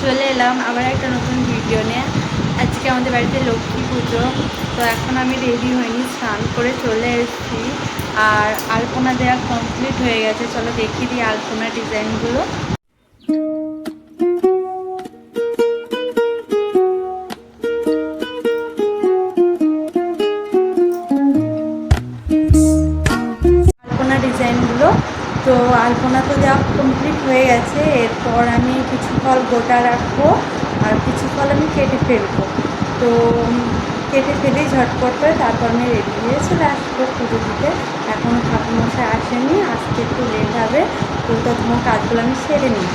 চলে এলাম আবার একটা নতুন ভিডিও নিয়ে। আজকে আমাদের বাড়িতে লক্ষ্মী পুজো, তো এখন আমি রেডি হইনি, স্নান করে চলে এসেছি। আর আলপনা দেওয়া কমপ্লিট হয়ে গেছে। চলো দেখিয়ে দিই আলপনার ডিজাইনগুলো। আলপনা ডিজাইনগুলো তো আলপনা তো দেওয়া কমপ্লিট হয়ে গেছে। এরপর আমি কিছু ফল গোটা রাখবো আর কিছু ফল আমি কেটে ফেলবো। তো কেটে ফেলেই ঝটপট করে তারপর আমি রেডি হয়ে চলে আসবো পুজো দিতে। এখনও ঠাকুরমশাই আসেনি, আসতে একটু লেট হবে। তো তখন কাজগুলো আমি সেরে নিই।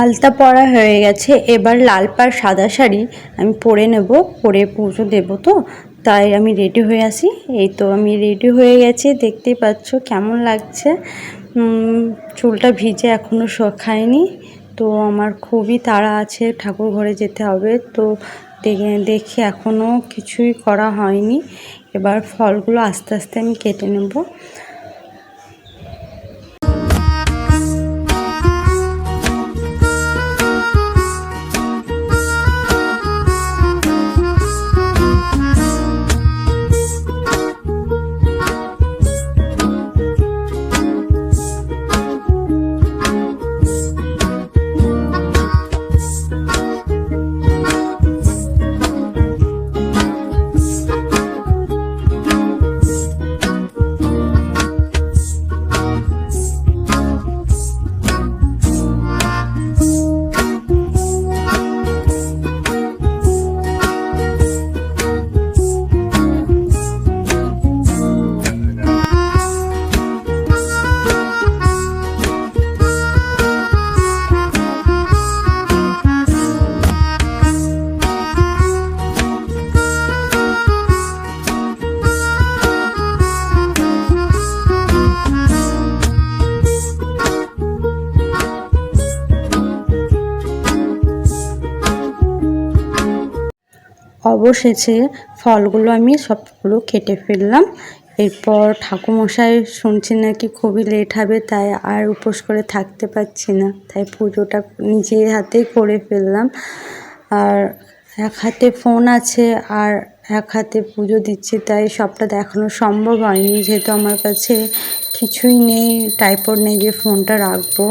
আলতা পরা হয়ে গেছে, এবার লাল পাড় সাদা শাড়ি আমি পরে নেব, পরে পুজো দেব। তো তাই আমি রেডি হয়ে আসি। এই তো আমি রেডি হয়ে গেছি, দেখতেই পাচ্ছ কেমন লাগছে। চুলটা ভিজে এখনও শুকায়নি। তো আমার খুবই তাড়া আছে, ঠাকুর ঘরে যেতে হবে। তো দেখি এখনও কিছুই করা হয়নি। এবার ফলগুলো আস্তে আস্তে আমি কেটে নেব। অবশেষে ফলগুলো আমি সবগুলো কেটে ফেললাম। এরপর ঠাকুরমশাই শুনছি নাকি খুবই লেট হবে, তাই আর উপোস করে থাকতে পারছি না, তাই পুজোটা নিজের হাতেই করে ফেললাম। আর এক হাতে ফোন আছে আর এক হাতে পুজো দিচ্ছি, তাই সবটা দেখানো সম্ভব হয়নি, যেহেতু আমার কাছে কিছুই নেই, ট্রাইপড নেই যে ফোনটা রাখবো।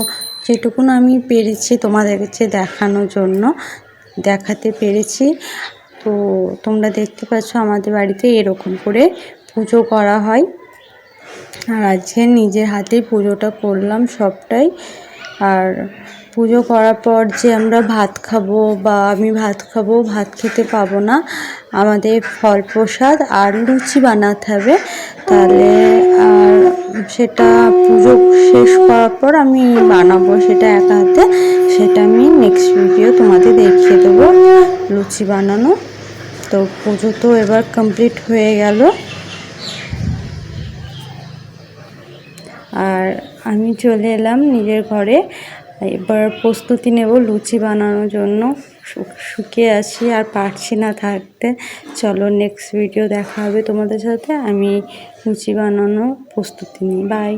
যেটুকুন আমি পেরেছি তোমাদের কাছে দেখানোর জন্য দেখাতে পেরেছি। তো তোমরা দেখতে পাচ্ছ আমাদের বাড়িতে এরকম করে পুজো করা হয়। আর আজকে নিজের হাতেই পুজোটা করলাম সবটাই। আর পুজো করার পর যে আমরা ভাত খাবো বা আমি ভাত খাবো, ভাত খেতে পাবো না, আমাদের ফল প্রসাদ আর লুচি বানাতে হবে। তাহলে আর সেটা পুজো শেষ করার পর আমি বানাবো সেটা একা হাতে। সেটা আমি নেক্সট ভিডিও তোমাদের দেখিয়ে দেবো লুচি বানানো। তো পুজো তো এবার কমপ্লিট হয়ে গেল। আর আমি চলে এলাম নিজের ঘরে। এবার প্রস্তুতি নেব লুচি বানানোর জন্য। শুকিয়ে আছি আর পারছি না থাকতে। চলো নেক্সট ভিডিও দেখা হবে তোমাদের সাথে। আমি লুচি বানানোর প্রস্তুতি নিই। বাই।